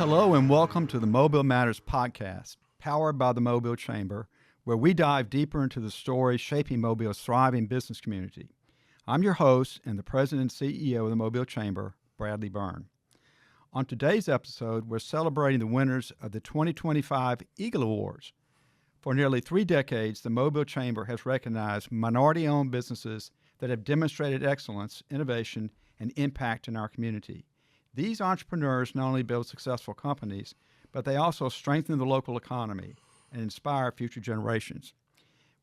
Hello and welcome to the Mobile Matters podcast, powered by the Mobile Chamber, where we dive deeper into the stories shaping Mobile's thriving business community. I'm your host and the president and CEO of the Mobile Chamber, Bradley Byrne. On today's episode, we're celebrating the winners of the 2025 Eagle Awards. For nearly 3 decades, the Mobile Chamber has recognized minority-owned businesses that have demonstrated excellence, innovation, and impact in our community. These entrepreneurs not only build successful companies, but they also strengthen the local economy and inspire future generations.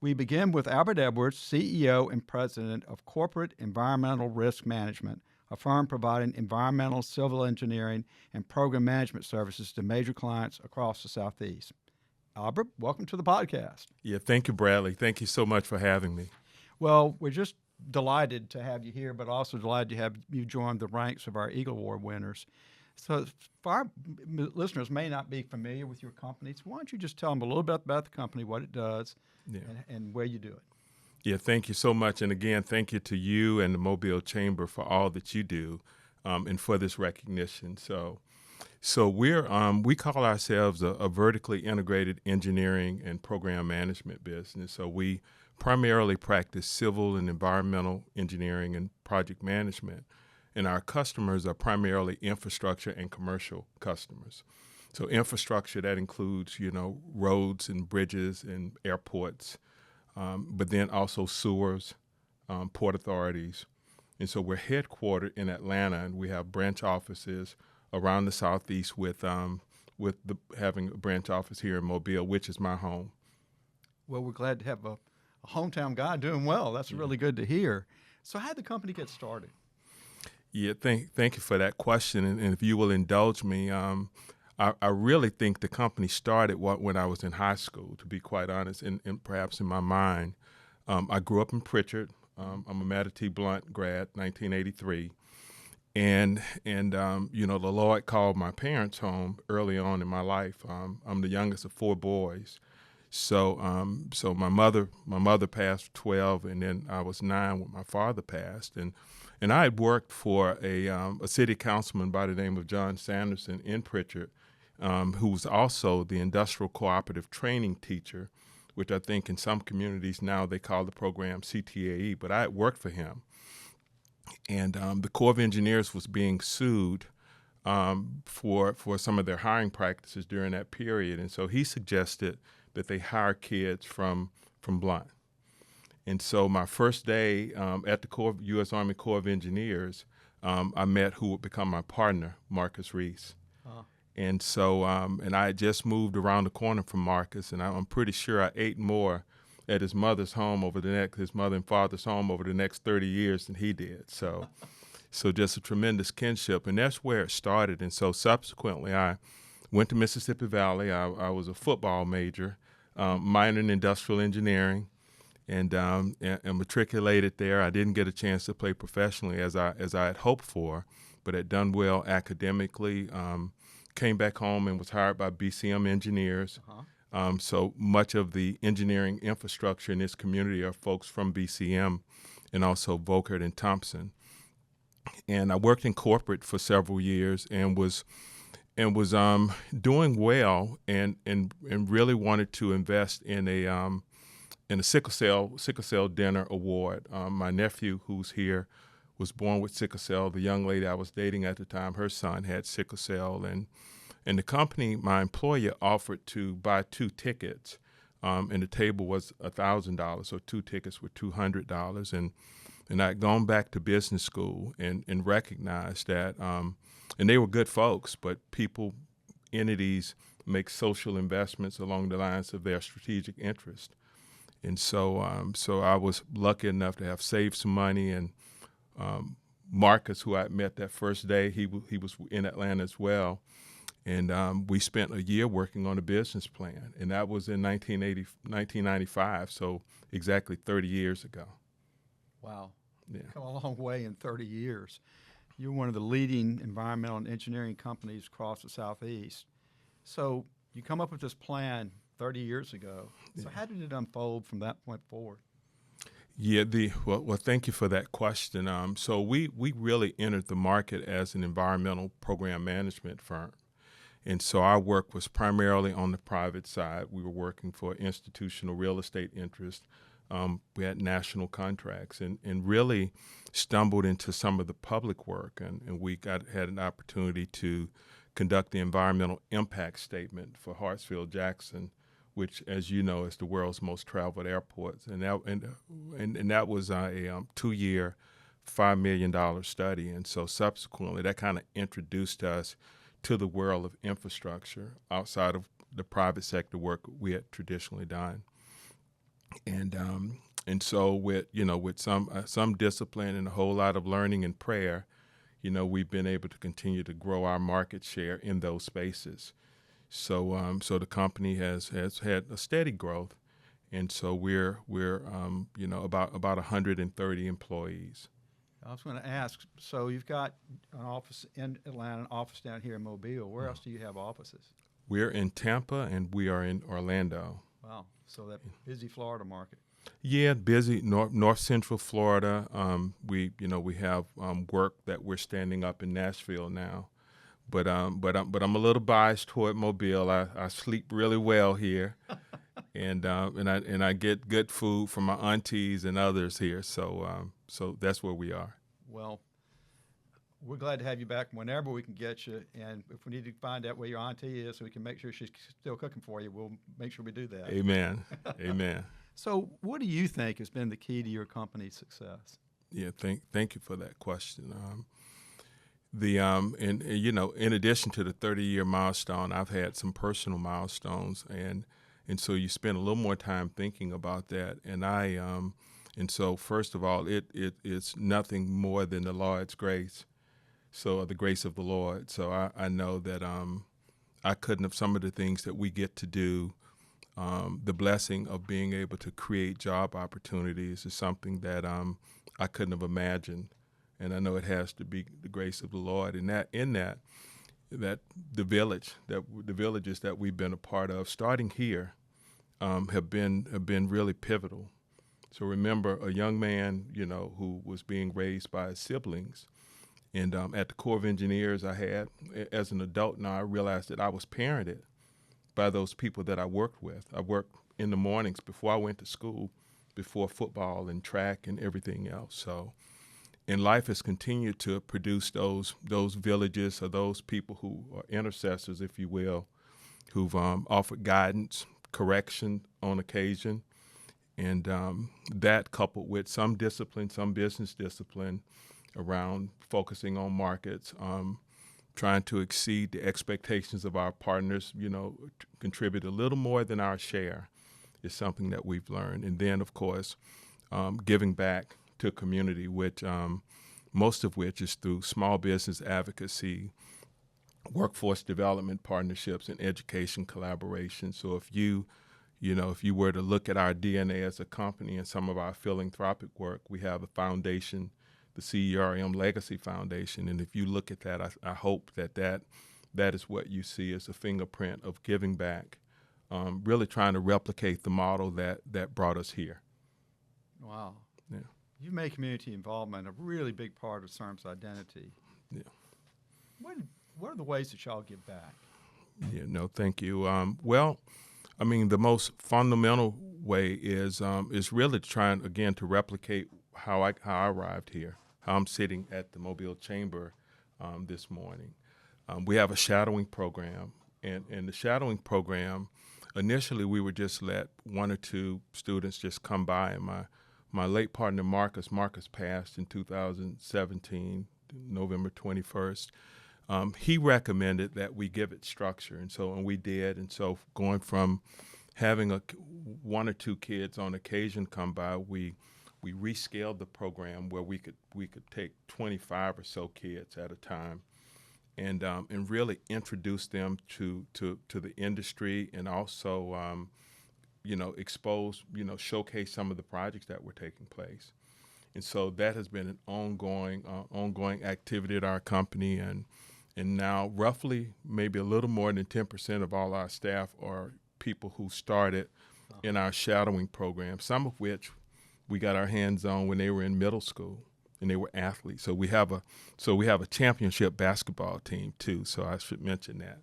We begin with Albert Edwards, CEO and President of Corporate Environmental Risk Management, a firm providing environmental, civil engineering, and program management services to major clients across the Southeast. Albert, welcome to the podcast. Yeah, thank you, Bradley. Thank you so much for having me. Well, we're just delighted to have you here, but also delighted to have you join the ranks of our Eagle Award winners. So for our listeners may not be familiar with your company, so why don't you just tell them a little bit about the company, what it does, and where you do it. Yeah, thank you so much. And again, thank you to you and the Mobile Chamber for all that you do and for this recognition. So we call ourselves a vertically integrated engineering and program management business. So we primarily practice civil and environmental engineering and project management. And our customers are primarily infrastructure and commercial customers. So infrastructure, that includes, roads and bridges and airports, but then also sewers, port authorities. And so we're headquartered in Atlanta, and we have branch offices around the Southeast with having a branch office here in Mobile, which is my home. Well, we're glad to have a hometown guy doing well. That's really good to hear. So how did the company get started? Yeah, thank you for that question. And if you will indulge me, I really think the company started when I was in high school, to be quite honest, and perhaps in my mind. I grew up in Pritchard. I'm a Mattie Blunt grad, 1983. And the Lord called my parents home early on in my life. I'm the youngest of 4 boys. So my mother passed at 12, and then I was 9 when my father passed. And I had worked for a city councilman by the name of John Sanderson in Pritchard, who was also the industrial cooperative training teacher, which I think in some communities now they call the program CTAE, but I had worked for him. And the Corps of Engineers was being sued for some of their hiring practices during that period. And so he suggested that they hire kids from Blunt. And so my first day at the U.S. Army Corps of Engineers, I met who would become my partner, Marcus Reese. And so and I had just moved around the corner from Marcus, and I'm pretty sure I ate more at his mother and father's home over the next 30 years than he did. So just a tremendous kinship, and that's where it started. And so subsequently, I went to Mississippi Valley. I was a football major, minored in industrial engineering, and matriculated there. I didn't get a chance to play professionally as I had hoped for, but had done well academically. Came back home and was hired by BCM engineers. So much of the engineering infrastructure in this community are folks from BCM and also Volkert and Thompson. And I worked in corporate for several years and was doing well and really wanted to invest in a sickle cell dinner award. My nephew, who's here, was born with sickle cell. The young lady I was dating at the time, her son had sickle cell, and the company, my employer, offered to buy 2 tickets, and the table was $1,000, so 2 tickets were $200. And I had gone back to business school and recognized that, and they were good folks, but entities make social investments along the lines of their strategic interest. And so I was lucky enough to have saved some money, and Marcus, who I met that first day, he was in Atlanta as well. And we spent a year working on a business plan, and that was in 1995, so exactly 30 years ago. Wow. Yeah. Come a long way in 30 years. You're one of the leading environmental and engineering companies across the Southeast. So you come up with this plan 30 years ago. So how did it unfold from that point forward? Yeah, well, thank you for that question. So we really entered the market as an environmental program management firm. And so our work was primarily on the private side. We were working for institutional real estate interests. We had national contracts and really stumbled into some of the public work. And we had an opportunity to conduct the environmental impact statement for Hartsfield-Jackson, which, as you know, is the world's most traveled airport. And that was a 2-year, $5 million study. And so subsequently, that kind of introduced us to the world of infrastructure outside of the private sector work we had traditionally done. And so with some discipline and a whole lot of learning and prayer, we've been able to continue to grow our market share in those spaces. So the company has had a steady growth, and so we're about 130 employees. I was going to ask, so you've got an office in Atlanta, an office down here in Mobile. Where else do you have offices? We're in Tampa and we are in Orlando. Wow, so that busy Florida market. Yeah, busy North Central Florida. We have work that we're standing up in Nashville now, but I'm a little biased toward Mobile. I sleep really well here, and I get good food from my aunties and others here. So that's where we are. Well, we're glad to have you back whenever we can get you, and if we need to find out where your auntie is so we can make sure she's still cooking for you, we'll make sure we do that. Amen. Amen. So what do you think has been the key to your company's success? Yeah, thank you for that question. In addition to the 30-year milestone, I've had some personal milestones, and so you spend a little more time thinking about that. And so first of all, it's nothing more than the Lord's grace. So the grace of the Lord. So I know that I couldn't have some of the things that we get to do. The blessing of being able to create job opportunities is something that I couldn't have imagined, and I know it has to be the grace of the Lord. And that the villages that we've been a part of, starting here, have been really pivotal. So remember, a young man, who was being raised by his siblings, and at the Corps of Engineers, I had as an adult now, I realized that I was parented by those people that I worked with. I worked in the mornings before I went to school, before football and track and everything else. So, and life has continued to produce those villages or those people who are intercessors, if you will, who've offered guidance, correction on occasion, and that coupled with some discipline, some business discipline around focusing on markets, trying to exceed the expectations of our partners, contribute a little more than our share is something that we've learned. And then, of course, giving back to community, which most of which is through small business advocacy, workforce development partnerships, and education collaboration. So if you were to look at our DNA as a company and some of our philanthropic work, we have a foundation, the CERM Legacy Foundation, and if you look at that, I hope that is what you see as a fingerprint of giving back, really trying to replicate the model that brought us here. Wow. Yeah. You've made community involvement a really big part of CERM's identity. Yeah. What are the ways that y'all give back? Yeah, no, thank you. Well, I mean, the most fundamental way is really trying, again, to replicate how I arrived here, how I'm sitting at the Mobile Chamber this morning. We have a shadowing program, and the shadowing program, initially we would just let 1 or 2 students just come by, and my late partner Marcus passed in 2017, November 21st. He recommended that we give it structure, and we did. And so going from having 1 or 2 kids on occasion come by, we rescaled the program where we could take 25 or so kids at a time, and really introduce them to the industry, and also expose, showcase some of the projects that were taking place. And so that has been an ongoing activity at our company, and now roughly maybe a little more than 10% of all our staff are people who started in our shadowing program, some of which we got our hands on when they were in middle school and they were athletes. So we have a championship basketball team too, so I should mention that.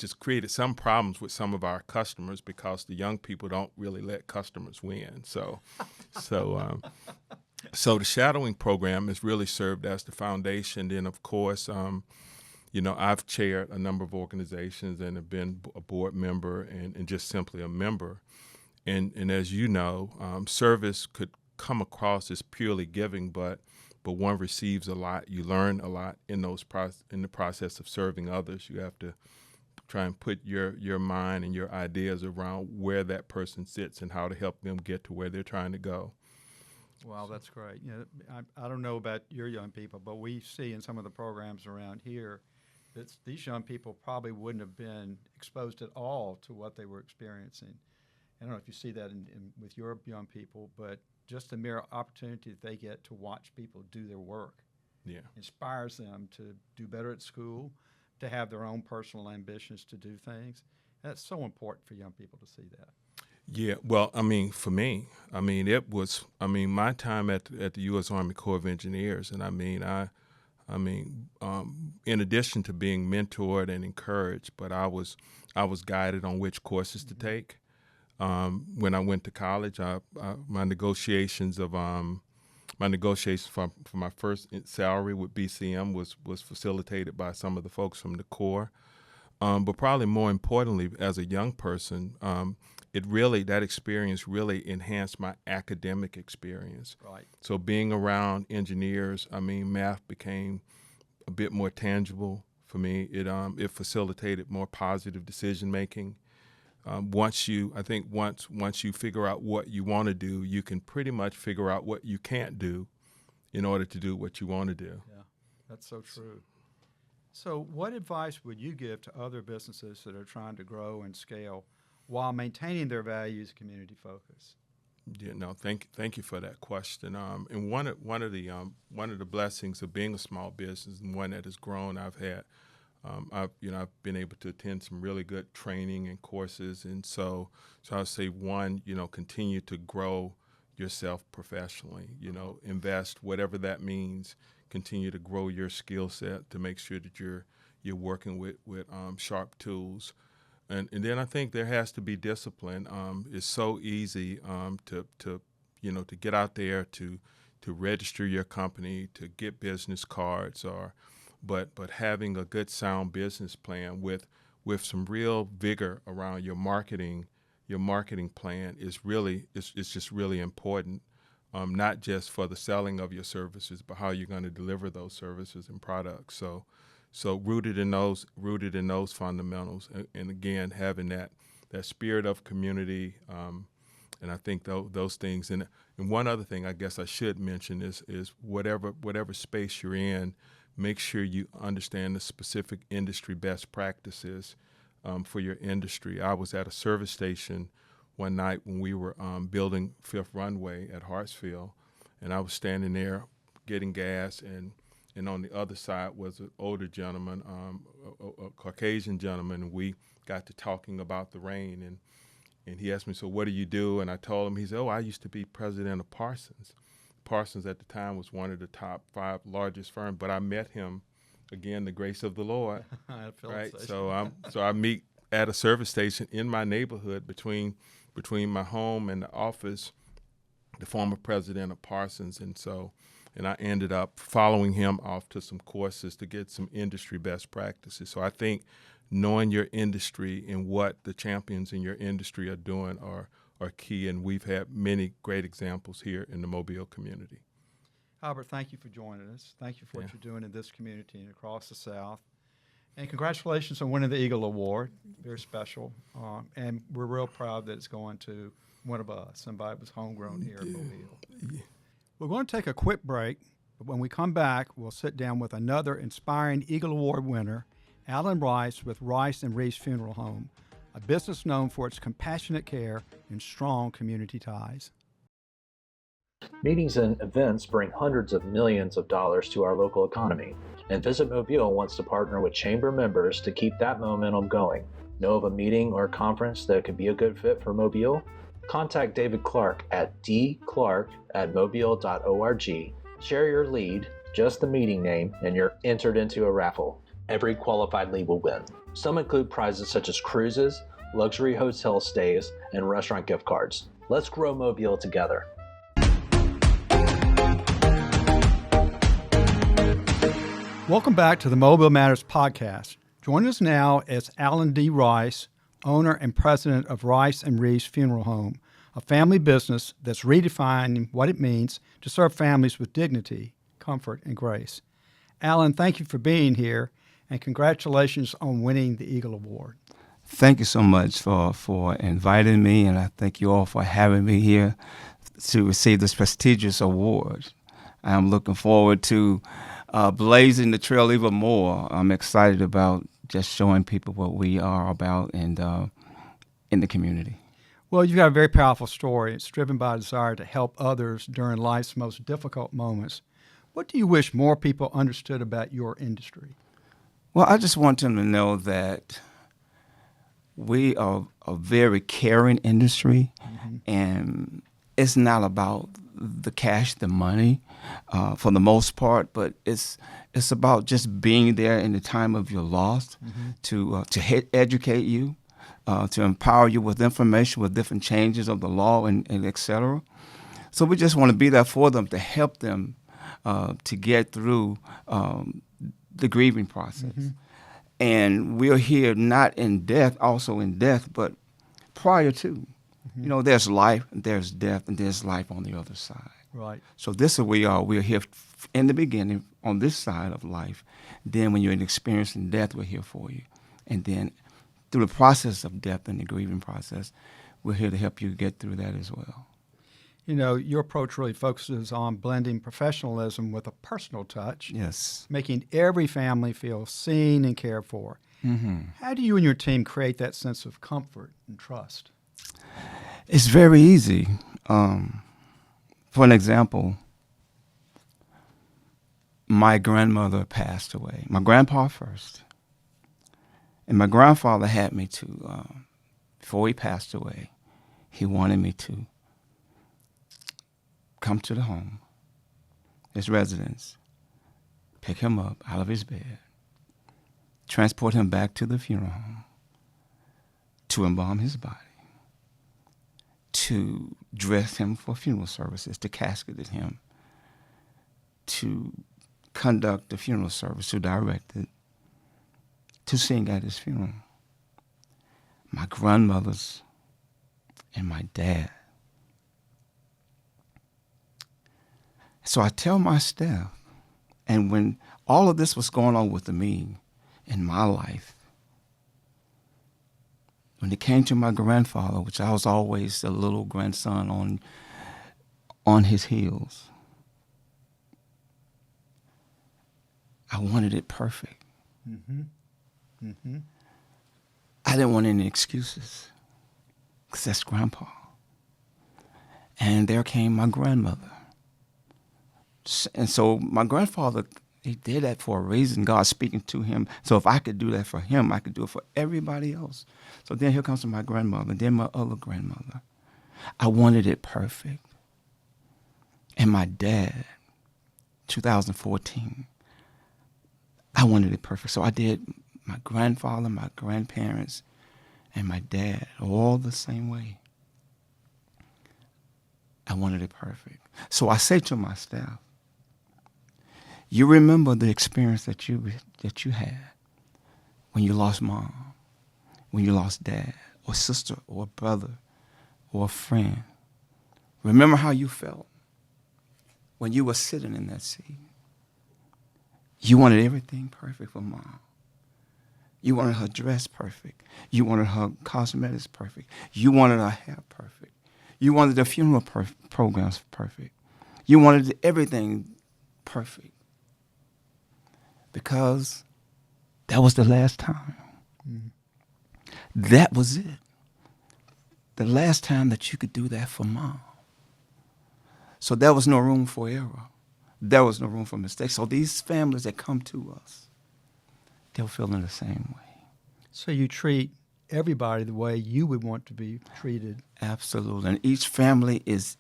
has created some problems with some of our customers because the young people don't really let customers win. So the shadowing program has really served as the foundation. Then, of course, I've chaired a number of organizations and have been a board member and just simply a member. And as you know, service could come across as purely giving, but one receives a lot. You learn a lot in the process of serving others. You have to try and put your mind and your ideas around where that person sits and how to help them get to where they're trying to go. Wow, that's great. I don't know about your young people, but we see in some of the programs around here that these young people probably wouldn't have been exposed at all to what they were experiencing. I don't know if you see that with your young people, but just the mere opportunity that they get to watch people do their work inspires them to do better at school, to have their own personal ambitions to do things. That's so important for young people to see that. Yeah, well, for me, it was, my time at the U.S. Army Corps of Engineers, and in addition to being mentored and encouraged, but I was guided on which courses to take. When I went to college, my negotiations for my first salary with BCM was facilitated by some of the folks from the Corps. But probably more importantly, as a young person, that experience really enhanced my academic experience. Right. So being around engineers, math became a bit more tangible for me. It facilitated more positive decision making. Once you figure out what you want to do, you can pretty much figure out what you can't do in order to do what you want to do. Yeah, that's so true. So what advice would you give to other businesses that are trying to grow and scale while maintaining their values and community focus? Yeah, no, thank you for that question. And one of the blessings of being a small business and one that has grown, I've been able to attend some really good training and courses, and so I would say one, continue to grow yourself professionally. Invest whatever that means. Continue to grow your skill set to make sure that you're working with sharp tools. And then I think there has to be discipline. It's so easy to get out there to register your company, to get business cards, but having a good sound business plan with some real vigor around your marketing plan is just really important. Not just for the selling of your services, but how you're going to deliver those services and products. So rooted in those fundamentals, and again having that spirit of community, and I think those things. And one other thing I guess I should mention is whatever space you're in, make sure you understand the specific industry best practices for your industry. I was at a service station one night when we were building Fifth Runway at Hartsfield, and I was standing there getting gas, and on the other side was an older gentleman, a Caucasian gentleman, and we got to talking about the rain, and he asked me, so what do you do? And I told him. He said, I used to be president of Parsons. Parsons at the time was one of the top 5 largest firms, but I met him, again, the grace of the Lord, right? So I meet at a service station in my neighborhood between my home and the office, the former president of Parsons, and I ended up following him off to some courses to get some industry best practices. So I think knowing your industry and what the champions in your industry are doing are key, and we've had many great examples here in the Mobile community. Albert, thank you for joining us. Thank you for what you're doing in this community and across the South. And congratulations on winning the Eagle Award. Very special. And we're real proud that it's going to one of us, somebody that was homegrown here in Mobile. Yeah. We're going to take a quick break, but when we come back, we'll sit down with another inspiring Eagle Award winner, Alan Rice with Rice and Reese Funeral Home, a business known for its compassionate care and strong community ties. Meetings and events bring hundreds of millions of dollars to our local economy, and Visit Mobile wants to partner with Chamber members to keep that momentum going. Know of a meeting or conference that could be a good fit for Mobile? Contact David Clark at dclark@mobile.org. Share your lead, just the meeting name, and you're entered into a raffle. Every qualified lead will win. Some include prizes such as cruises, luxury hotel stays, and restaurant gift cards. Let's grow Mobile together. Welcome back to the Mobile Matters podcast. Join us now as Alan D. Rice, owner and president of Rice and Reese Funeral Home, a family business that's redefining what it means to serve families with dignity, comfort, and grace. Alan, thank you for being here, and congratulations on winning the Eagle Award. Thank you so much for inviting me, and I thank you all for having me here to receive this prestigious award. I'm looking forward to blazing the trail even more. I'm excited about just showing people what we are about and in the community. Well, you've got a very powerful story. It's driven by a desire to help others during life's most difficult moments. What do you wish more people understood about your industry? Well, I just want them to know that we are a very caring industry, and it's not about the cash, the money, for the most part, but it's about just being there in the time of your loss, to educate you, to empower you with information, with different changes of the law and et cetera. So we just want to be there for them, to help them to get through the grieving process. And we're here not in death, also in death, but prior to. You know, there's life, there's death, and there's life on the other side. Right. So this is where we are. We're here in the beginning, on this side of life. Then when you're experiencing death, we're here for you. And then through the process of death and the grieving process, we're here to help you get through that as well. You know, your approach really focuses on blending professionalism with a personal touch. Yes. Making every family feel seen and cared for. How do you and your team create that sense of comfort and trust? It's very easy. For an example, my grandmother passed away. My grandpa first. And my grandfather had me to, before he passed away, he wanted me to come to the home, his residence, pick him up out of his bed, transport him back to the funeral home, to embalm his body, to dress him for funeral services, to casket him, to conduct the funeral service, to direct it, to sing at his funeral. My grandmothers and my dad. So I tell my staff, and when all of this was going on with me in my life, when it came to my grandfather, which I was always the little grandson on his heels, I wanted it perfect. I didn't want any excuses, because that's Grandpa. And there came my grandmother. And so my grandfather, he did that for a reason, God speaking to him. So if I could do that for him, I could do it for everybody else. So then here comes my grandmother, then my other grandmother. I wanted it perfect. And my dad, 2014, I wanted it perfect. So I did my grandfather, my grandparents, and my dad all the same way. I wanted it perfect. So I say to my staff, you remember the experience that you had when you lost mom, when you lost dad, or sister, or brother, or a friend. Remember how you felt when you were sitting in that seat. You wanted everything perfect for mom. You wanted her dress perfect. You wanted her cosmetics perfect. You wanted her hair perfect. You wanted the funeral programs perfect. You wanted everything perfect. Because that was the last time. That was it. The last time that you could do that for mom. So there was no room for error. There was no room for mistakes. So these families that come to us, they'll feel in the same way. So you treat everybody the way you would want to be treated. Absolutely. And each family is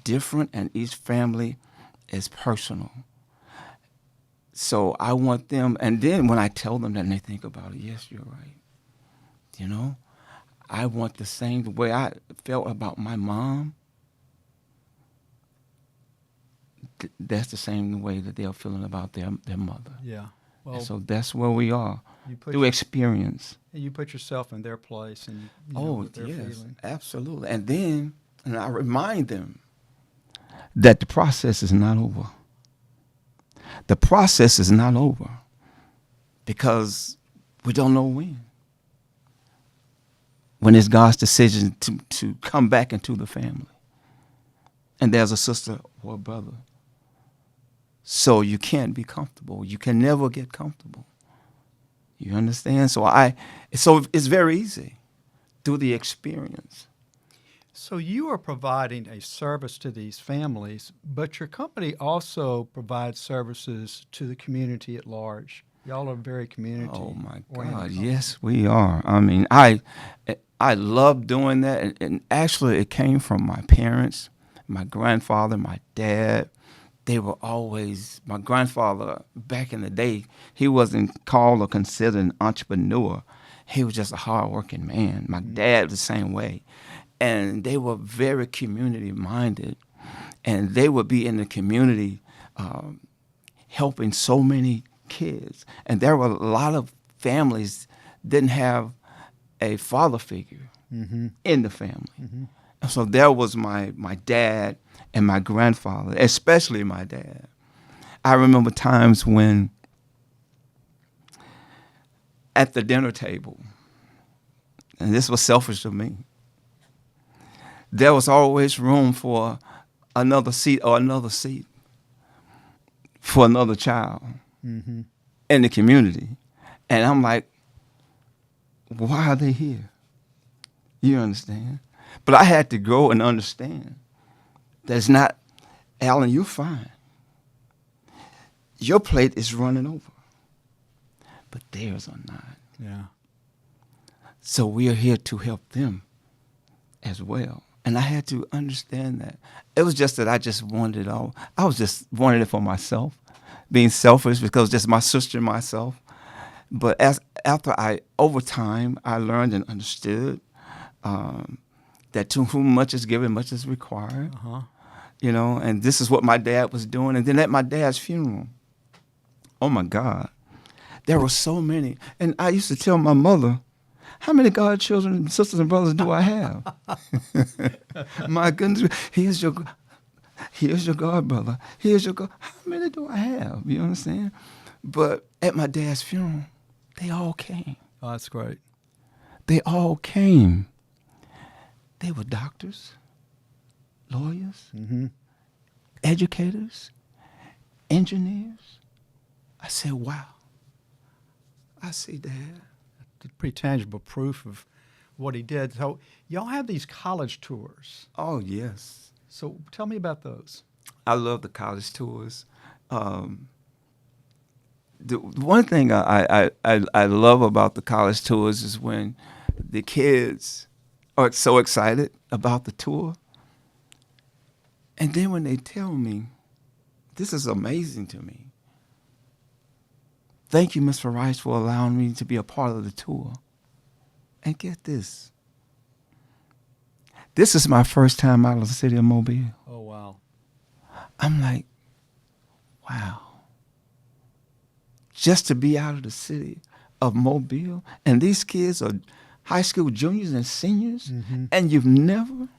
different, and each family is personal. So I want them, and then when I tell them that and they think about it, yes, you're right. You know, I want the same way I felt about my mom. That's the same way that they're feeling about their mother. Yeah. Well, And so that's where we are you put through experience. you put yourself in their place, and you know Oh, what they're yes, feeling. absolutely. And I remind them that the process is not over. The process is not over because we don't know when. When it's God's decision to come back into the family. And there's a sister or a brother. So you can't be comfortable. You can never get comfortable. You understand? So it's very easy through the experience. So you are providing a service to these families, but your company also provides services to the community at large. Y'all are very community. Oh my oriented God! company. Yes, we are. I mean, I love doing that, and actually, it came from my parents, my grandfather, my dad. They were always my grandfather. Back in the day, he wasn't called or considered an entrepreneur. He was just a hardworking man. My dad was the same way, and they were very community minded, and they would be in the community, helping so many kids. And there were a lot of families didn't have a father figure in the family. And so there was my dad and my grandfather, especially my dad. I remember times when at the dinner table, and this was selfish of me, there was always room for another seat for another child in the community. And I'm like, why are they here? You understand? But I had to go and understand that it's not, Alan, you're fine. Your plate is running over, but theirs are not. Yeah. So we are here to help them as well. And I had to understand that. It was just that I just wanted it all. I was just wanting it for myself, being selfish because just my sister and myself. But over time, I learned and understood that to whom much is given, much is required. Uh-huh. You know, and this is what my dad was doing. And then at my dad's funeral, oh my God, there were so many. And I used to tell my mother, how many godchildren, sisters and brothers do I have? My goodness, here's your god brother. Here's your god. How many do I have? You understand? But at my dad's funeral, they all came. Oh, that's great. They all came. They were doctors, lawyers, educators, engineers. I said, wow. I see, Dad. Pretty tangible proof of what he did. So y'all have these college tours. Oh, yes. So tell me about those. I love the college tours. The one thing I love about the college tours is when the kids are so excited about the tour. And then when they tell me, this is amazing to me. Thank you, Mr. Rice, for allowing me to be a part of the tour. And get this. This is my first time out of the city of Mobile. Oh, wow. I'm like, wow. Just to be out of the city of Mobile, and these kids are high school juniors and seniors, and you've never.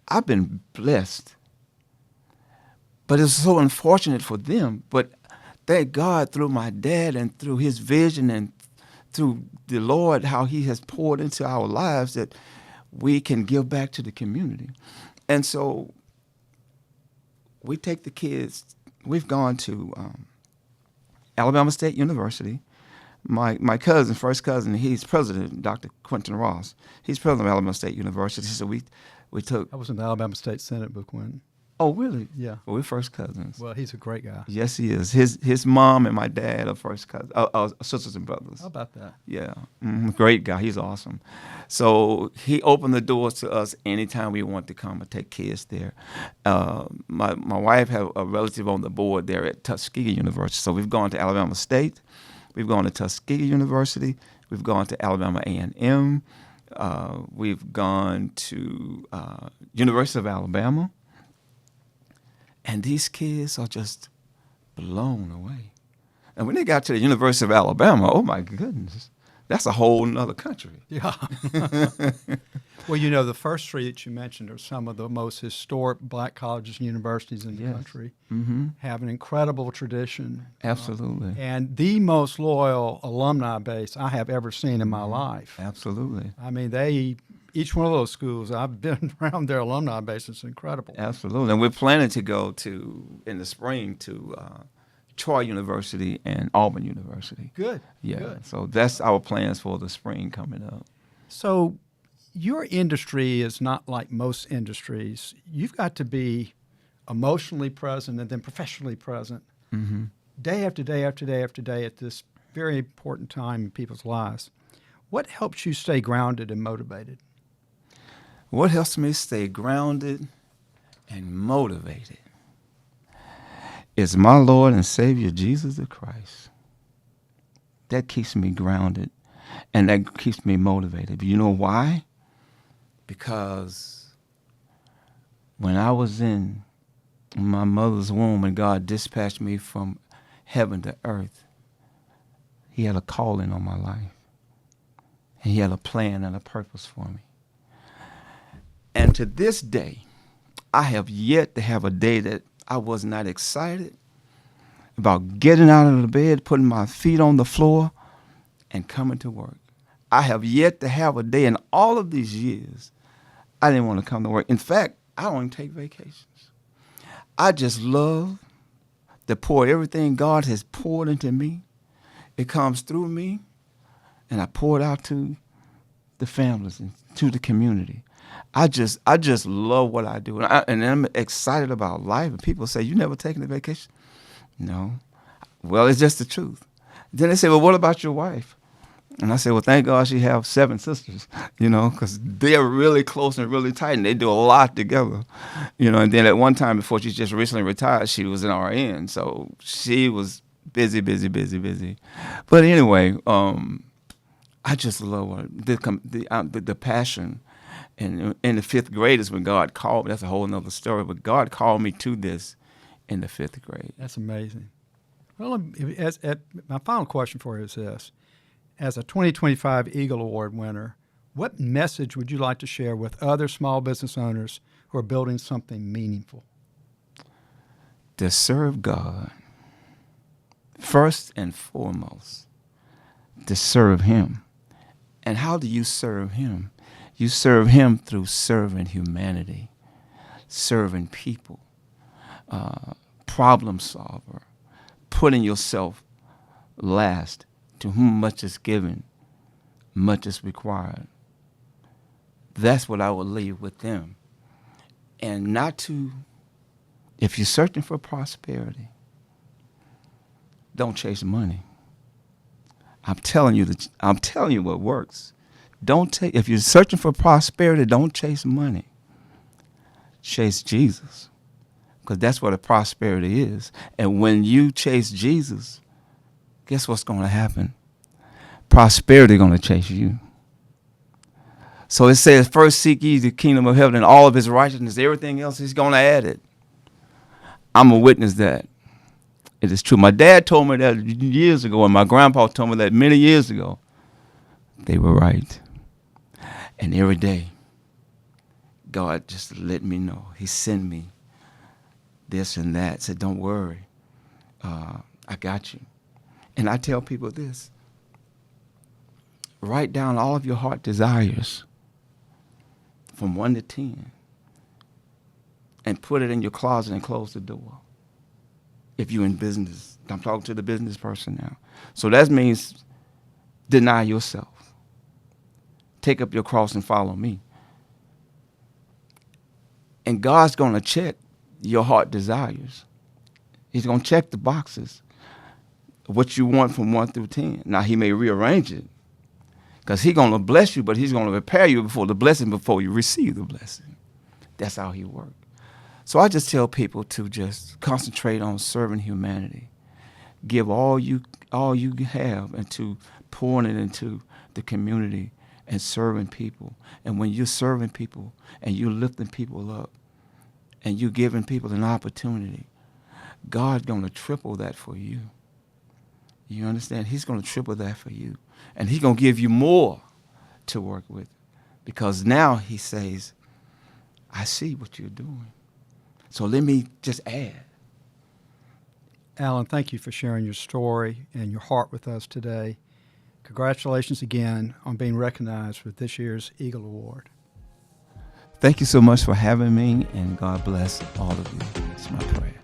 I've been blessed. But it's so unfortunate for them. But thank God through my dad and through his vision and through the Lord, how he has poured into our lives that we can give back to the community. And so we take the kids. We've gone to Alabama State University. My cousin, first cousin, he's president, Dr. Quentin Ross. He's president of Alabama State University. So we took. I was in the Alabama State Senate, Book Quentin. Oh, really? Yeah. Well, we're first cousins. Well, he's a great guy. Yes, he is. His mom and my dad are first cousins, sisters and brothers. How about that? Yeah, great guy. He's awesome. So he opened the doors to us anytime we want to come and take kids there. My wife have a relative on the board there at Tuskegee University. So we've gone to Alabama State, we've gone to Tuskegee University, we've gone to Alabama A&M, we've gone to University of Alabama, and these kids are just blown away. And when they got to the University of Alabama, oh my goodness, that's a whole nother country. Yeah. Well, the first three that you mentioned are some of the most historic black colleges and universities in the Yes. country. Mm-hmm. Have an incredible tradition. Absolutely. And the most loyal alumni base I have ever seen in my life. Absolutely. I mean, each one of those schools, I've been around their alumni base. It's incredible. Absolutely. And we're planning to go in the spring to Troy University and Auburn University. Good. Yeah. Good. So that's our plans for the spring coming up. So your industry is not like most industries. You've got to be emotionally present and then professionally present day after day after day after day at this very important time in people's lives. What helps you stay grounded and motivated? What helps me stay grounded and motivated is my Lord and Savior, Jesus the Christ. That keeps me grounded and that keeps me motivated. You know why? Because when I was in my mother's womb and God dispatched me from heaven to earth, He had a calling on my life. And He had a plan and a purpose for me. And to this day, I have yet to have a day that I was not excited about getting out of the bed, putting my feet on the floor, and coming to work. I have yet to have a day in all of these years I didn't want to come to work. In fact, I don't even take vacations. I just love to pour everything God has poured into me. It comes through me, and I pour it out to the families and to the community. I just love what I do, and I'm excited about life. And people say, "You never taken a vacation?" No. Well, it's just the truth. Then they say, "Well, what about your wife?" And I say, "Well, thank God she have 7 sisters, because they're really close and really tight, and they do a lot together, And then at one time, before she just recently retired, she was an RN, so she was busy. But anyway, I just love the passion. And in the 5th grade is when God called me. That's a whole nother story. But God called me to this in the 5th grade. That's amazing. Well, my final question for you is this. As a 2025 Eagle Award winner, what message would you like to share with other small business owners who are building something meaningful? To serve God, first and foremost, to serve Him. And how do you serve Him? You serve Him through serving humanity, serving people, problem solver, putting yourself last. To whom much is given, much is required. That's what I would leave with them. And if you're searching for prosperity, don't chase money. I'm telling you what works. If you're searching for prosperity, don't chase money. Chase Jesus. Because that's what a prosperity is. And when you chase Jesus, guess what's going to happen? Prosperity going to chase you. So it says, first seek ye the kingdom of heaven and all of His righteousness. Everything else He's going to add it. I'm a witness that it is true. My dad told me that years ago, and my grandpa told me that many years ago. They were right. And every day, God just let me know. He sent me this and that. Said, don't worry. I got you. And I tell people this. Write down all of your heart desires from 1 to 10 and put it in your closet and close the door. If you're in business, I'm talking to the business person now. So that means deny yourself. Take up your cross and follow me. And God's going to check your heart desires. He's going to check the boxes, what you want from 1 through 10. Now, he may rearrange it because he's going to bless you, but he's going to prepare you before you receive the blessing. That's how he works. So I just tell people to just concentrate on serving humanity. Give all you have into pouring it into the community and serving people. And when you're serving people and you're lifting people up and you're giving people an opportunity, God's going to triple that for you. You understand? He's going to triple that for you. And he's going to give you more to work with. Because now he says, I see what you're doing. So let me just add. Alan, thank you for sharing your story and your heart with us today. Congratulations again on being recognized with this year's Eagle Award. Thank you so much for having me, and God bless all of you. It's my prayer.